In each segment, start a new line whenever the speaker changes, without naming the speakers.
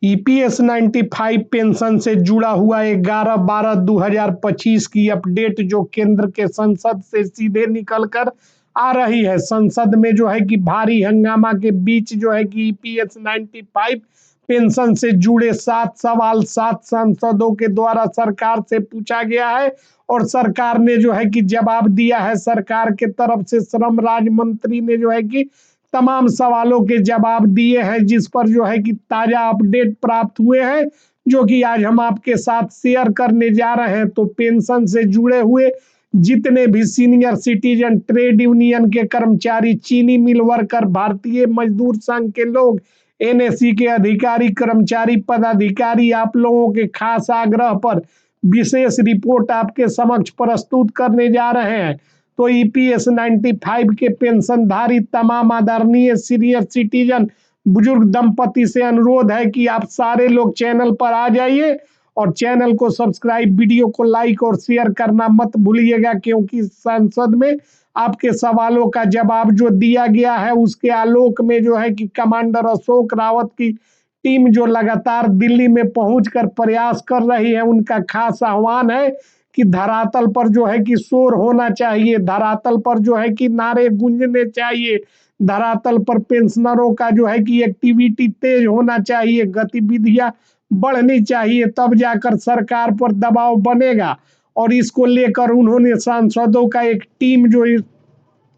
EPS 95 pension से जुड़ा हुआ 11/12/2025 की अपडेट जो केंद्र के संसद से सीधे निकलकर आ रही है। संसद में जो है कि भारी हंगामा के बीच जो है कि ईपीएस 95 पेंशन से जुड़े 7 सवाल 7 सांसदों के द्वारा सरकार से पूछा गया है और सरकार ने जो है कि जवाब दिया है। सरकार के तरफ से श्रम राज्य मंत्री ने जो है कि तमाम सवालों के जवाब दिए हैं, जिस पर जो है कि ताजा अपडेट प्राप्त हुए हैं, जो कि आज हम आपके साथ शेयर करने जा रहे हैं। तो पेंशन से जुड़े हुए जितने भी सीनियर सिटीजन, ट्रेड यूनियन के कर्मचारी, चीनी मिल वर्कर, भारतीय मजदूर संघ के लोग, एनएससी के अधिकारी, कर्मचारी, पदाधिकारी, आप लोगों के खास आग्रह पर विशेष रिपोर्ट आपके समक्ष प्रस्तुत करने जा रहे हैं। तो ईपीएस 95 के पेंशनधारी तमाम आदरणीय सीनियर सिटीजन बुजुर्ग दंपति से अनुरोध है कि आप सारे लोग चैनल पर आ जाइए और चैनल को सब्सक्राइब, वीडियो को लाइक और शेयर करना मत भूलिएगा, क्योंकि संसद में आपके सवालों का जवाब जो दिया गया है उसके आलोक में जो है कि कमांडर अशोक रावत की टीम जो लगातार दिल्ली में पहुंचकर प्रयास कर रही है, उनका खास आह्वान है कि धरातल पर जो है कि शोर होना चाहिए, धरातल पर जो है कि नारे गूंजने चाहिए, धरातल पर पेंशनरों का जो है कि एक्टिविटी तेज होना चाहिए, गतिविधियां बढ़नी चाहिए, तब जाकर सरकार पर दबाव बनेगा। और इसको लेकर उन्होंने सांसदों का एक टीम जो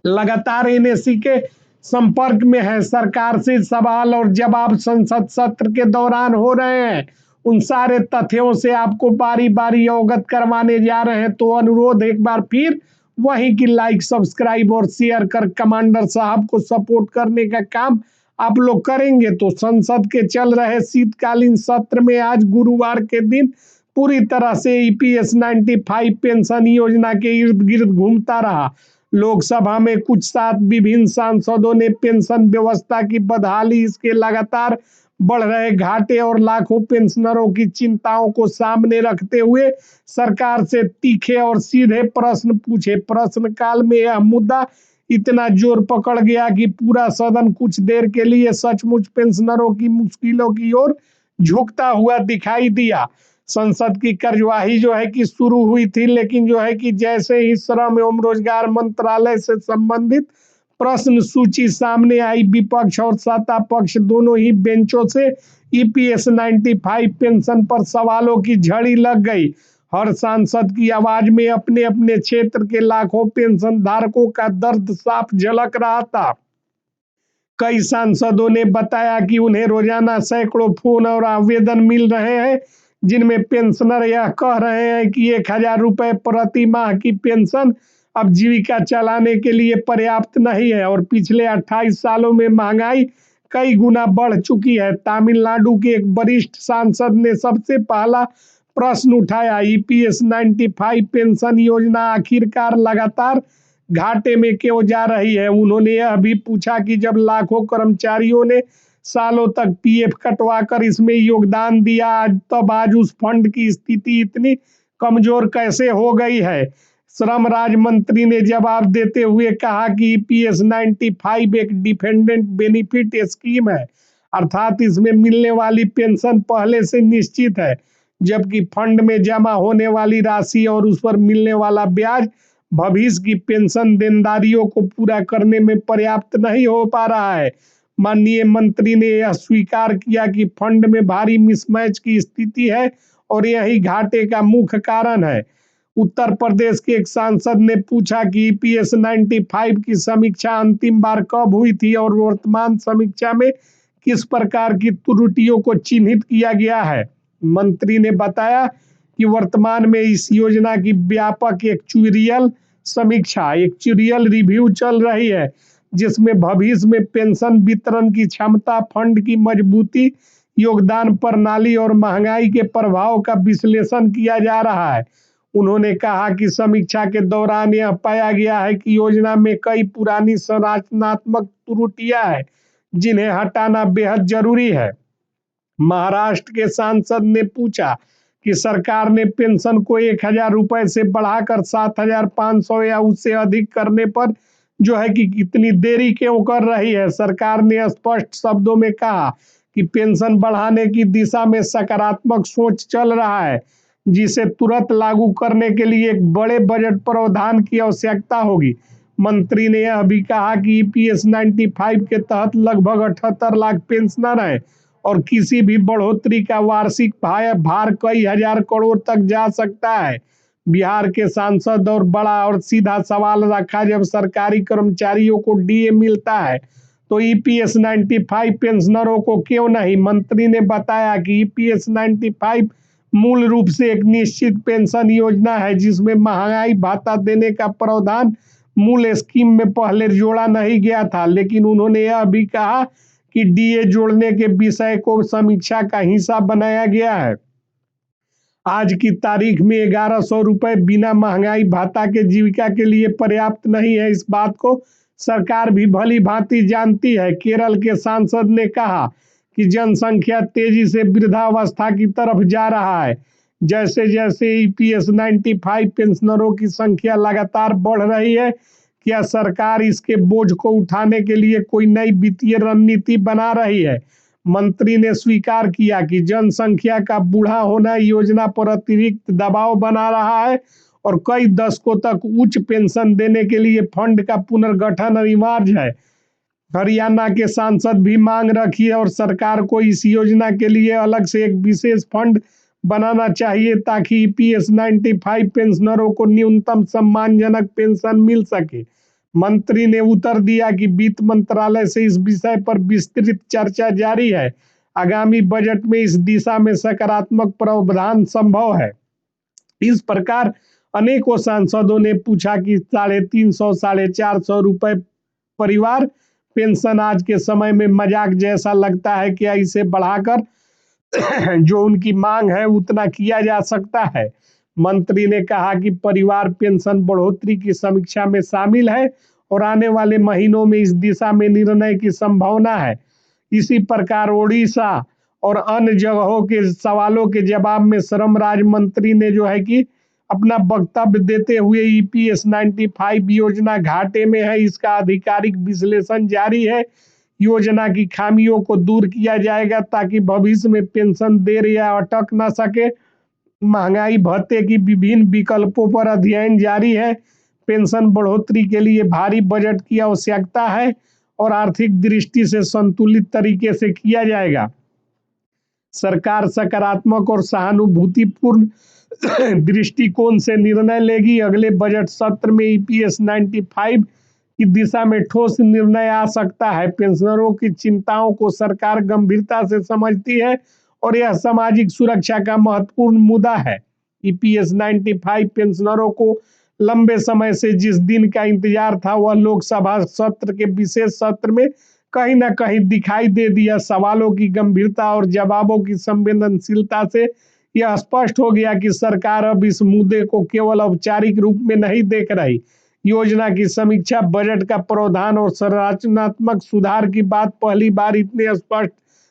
लगातार एनएससी के संपर्क में है, सरकार से सवाल और जवाब संसद सत्र के दौरान हो रहे हैं, उन सारे तथ्यों से आपको बारी बारी अवगत करवाने जा रहे हैं। तो अनुरोध एक बार फिर वही कि लाइक, सब्सक्राइब और शेयर कर कमांडर साहब को सपोर्ट करने का काम आप लोग करेंगे। तो संसद के चल रहे शीतकालीन सत्र में आज गुरुवार के दिन पूरी तरह से ईपीएस 95 पेंशन योजना के इर्द गिर्द घूमता रहा। लोकसभा में कुछ साथ विभिन्न सांसदों ने पेंशन व्यवस्था की बदहाली, इसके लगातार बढ़ रहे घाटे और लाखों पेंशनरों की चिंताओं को सामने रखते हुए सरकार से तीखे और सीधे प्रश्न पूछे। प्रश्नकाल में यह मुद्दा इतना जोर पकड़ गया कि पूरा सदन कुछ देर के लिए सचमुच पेंशनरों की मुश्किलों की ओर झुकता हुआ दिखाई दिया। संसद की कार्यवाही जो है कि शुरू हुई थी, लेकिन जो है कि जैसे ही श्रम एवं रोजगार मंत्रालय से संबंधित प्रश्न सूची सामने आई, विपक्ष और सत्ता पक्ष दोनों ही बेंचों से ईपीएस 95 पेंशन पर सवालों की झड़ी लग गई। हर सांसद की आवाज में अपने अपने क्षेत्र के लाखों पेंशन धारकों का दर्द साफ झलक रहा था। कई सांसदों ने बताया कि उन्हें रोजाना सैकड़ों फोन और आवेदन मिल रहे हैं, जिनमें पेंशनर यह कह रहे हैं कि 1000 रुपए प्रति माह की पेंशन अब जीविका चलाने के लिए पर्याप्त नहीं है और पिछले 28 सालों में महंगाई कई गुना बढ़ चुकी है। तमिलनाडु के एक वरिष्ठ सांसद ने सबसे पहला प्रश्न उठाया, ईपीएस 95 पेंशन योजना आखिरकार लगातार घाटे में क्यों जा रही है। उन्होंने यह भी पूछा कि जब लाखों कर्मचारियों ने सालों तक पीएफ कटवा कर इसमें योगदान दिया, तब आज उस फंड की स्थिति इतनी कमजोर कैसे हो गई है। श्रम राज्य मंत्री ने जवाब देते हुए कहा कि ईपीएस 95 एक डिपेंडेंट बेनिफिट स्कीम है, अर्थात इसमें मिलने वाली पेंशन पहले से निश्चित है, जबकि फंड में जमा होने वाली राशि और उस पर मिलने वाला ब्याज भविष्य की पेंशन देनदारियों को पूरा करने में पर्याप्त नहीं हो पा रहा है। माननीय मंत्री ने यह स्वीकार किया कि फंड में भारी मिसमैच की स्थिति है और यही घाटे का मुख्य कारण है। उत्तर प्रदेश के एक सांसद ने पूछा कि ईपीएस 95 की समीक्षा अंतिम बार कब हुई थी और वर्तमान समीक्षा में किस प्रकार की त्रुटियों को चिन्हित किया गया है। मंत्री ने बताया कि वर्तमान में इस योजना की व्यापक एक्चुरियल समीक्षा, एक्चुरियल रिव्यू चल रही है, जिसमें भविष्य में पेंशन वितरण की क्षमता, फंड की मजबूती, योगदान प्रणाली और महंगाई के प्रभाव का विश्लेषण किया जा रहा है। उन्होंने कहा कि समीक्षा के दौरान यह पाया गया है कि योजना में कई पुरानी संरचनात्मक त्रुटियां हैं, जिन्हें हटाना बेहद जरूरी है। महाराष्ट्र के सांसद ने पूछा कि सरकार ने पेंशन को 1000 रुपए से बढ़ाकर 7500 या उससे अधिक करने पर जो है कि कितनी देरी क्यों कर रही है। सरकार ने स्पष्ट शब्दों में कहा कि पेंशन बढ़ाने की दिशा में सकारात्मक सोच चल रहा है, जिसे तुरंत लागू करने के लिए एक बड़े बजट प्रावधान की आवश्यकता होगी। मंत्री ने यह भी कहा कि ईपीएस 95 के तहत लगभग 78 लाख पेंशनर हैं और किसी भी बढ़ोतरी का वार्षिक भार कई हजार करोड़ तक जा सकता है। बिहार के सांसद और बड़ा और सीधा सवाल रखा, जब सरकारी कर्मचारियों को डीए मिलता है तो ईपीएस 95 पेंशनरों को क्यों नहीं? मंत्री ने बताया कि ईपीएस 95 मूल रूप से एक निश्चित पेंशन योजना है, जिसमें महंगाई भत्ता देने का प्रावधान मूल स्कीम में पहले जोड़ा नहीं गया था। लेकिन उन्होंने यह भी कहा कि डीए जोड़ने के विषय को समीक्षा का हिस्सा बनाया गया है। आज की तारीख में 1100 रुपए बिना महंगाई भत्ता के जीविका के लिए पर्याप्त नहीं है। इस बात को सरकार भी भली भांति जानती है। केरल के सांसद ने कहा कि जनसंख्या तेजी से वृद्धावस्था की तरफ जा रहा है। जैसे जैसे ईपीएस 95 पेंशनरों की संख्या लगातार बढ़ रही है, क्या सरकार इसके बोझ को उठाने के लिए कोई नई वित्तीय रणनीति बना रही है? मंत्री ने स्वीकार किया कि जनसंख्या का बूढ़ा होना योजना पर अतिरिक्त दबाव बना रहा है और कई दशकों तक उच्च पेंशन देने के लिए फंड का पुनर्गठन अनिवार्य है। हरियाणा के सांसद भी मांग रखी है और सरकार को इस योजना के लिए अलग से एक विशेष फंड बनाना चाहिए, ताकि ईपीएस 95 पेंशनरों को न्यूनतम सम्मानजनक पेंशन मिल सके। मंत्री ने उत्तर दिया कि वित्त मंत्रालय से इस विषय पर विस्तृत चर्चा जारी है। आगामी बजट में इस दिशा में सकारात्मक प्रावधान संभव है। इस प्रकार अनेकों सांसदों ने पूछा कि 350 450 रुपए परिवार पेंशन आज के समय में मजाक जैसा लगता है, क्या इसे बढ़ाकर जो उनकी मांग है उतना किया जा सकता है? मंत्री ने कहा कि परिवार पेंशन बढ़ोतरी की समीक्षा में शामिल है और आने वाले महीनों में इस दिशा में निर्णय की संभावना है। इसी प्रकार ओडिशा और अन्य जगहों के सवालों के जवाब में श्रम राज्य मंत्री ने जो है कि अपना वक्तव्य देते हुए ईपीएस 95 योजना घाटे में है, इसका आधिकारिक विश्लेषण जारी है। योजना की खामियों को दूर किया जाएगा ताकि भविष्य में पेंशन देर या अटक न सके। महंगाई भत्ते की विभिन्न विकल्पों पर अध्ययन जारी है। पेंशन बढ़ोतरी के लिए भारी बजट की आवश्यकता है और आर्थिक दृष्टि से संतुलित तरीके से किया जाएगा। सरकार सकारात्मक और सहानुभूतिपूर्ण दृष्टिकोण से निर्णय लेगी। अगले बजट सत्र में ईपीएस 95 की दिशा में ठोस निर्णय आ सकता है। पेंशनरों की चिंताओं को सरकार गंभीरता से समझती है और यह सामाजिक सुरक्षा का महत्वपूर्ण मुद्दा है। ईपीएस 95 पेंशनरों को लंबे समय से जिस दिन का इंतजार था, वह लोकसभा सत्र के विशेष सत्र में कहीं ना कहीं दिखाई दे दिया। सवालों की गंभीरता और जवाबों की संवेदनशीलता से यह स्पष्ट हो गया कि सरकार अब इस मुद्दे को केवल औपचारिक रूप में नहीं देख रही। योजना की समीक्षा, बजट का प्रावधान और संरचनात्मक सुधार की बात पहली बार इतने स्पष्ट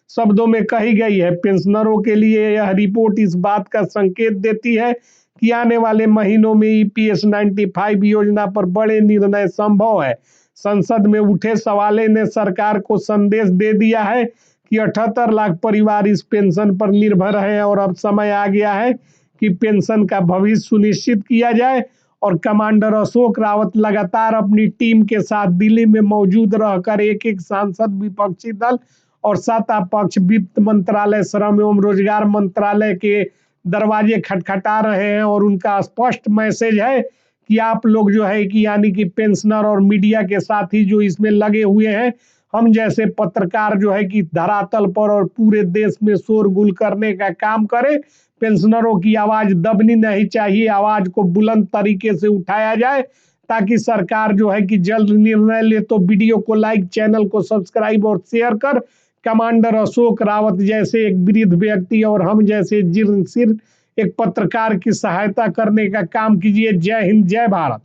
शब्दों में कही गई है। पेंशनरों के लिए यह रिपोर्ट इस बात का संकेत देती है कि आने वाले महीनों में ईपीएस 95 योजना पर बड़े निर्णय संभव है। संसद में उठे सवालों ने सरकार को संदेश दे दिया है कि 78 लाख परिवार इस पेंशन पर निर्भर हैं और अब समय आ गया है कि पेंशन का भविष्य सुनिश्चित किया जाए। और कमांडर अशोक रावत लगातार अपनी टीम के साथ दिल्ली में मौजूद रहकर एक एक सांसद, विपक्षी दल और सत्ता पक्ष, वित्त मंत्रालय, श्रम एवं रोजगार मंत्रालय के दरवाजे खटखटा रहे हैं। और उनका स्पष्ट मैसेज है कि आप लोग जो है कि यानी कि पेंशनर और मीडिया के साथी जो इसमें लगे हुए हैं, हम जैसे पत्रकार जो है कि धरातल पर और पूरे देश में शोरगुल करने का काम करें। पेंशनरों की आवाज दबनी नहीं चाहिए, आवाज को बुलंद तरीके से उठाया जाए ताकि सरकार जो है कि जल्द निर्णय ले। तो वीडियो को लाइक, चैनल को सब्सक्राइब और शेयर कर कमांडर अशोक रावत जैसे एक वृद्ध व्यक्ति और हम जैसे जीर्ण सिर एक पत्रकार की सहायता करने का काम कीजिए। जय हिंद, जय भारत।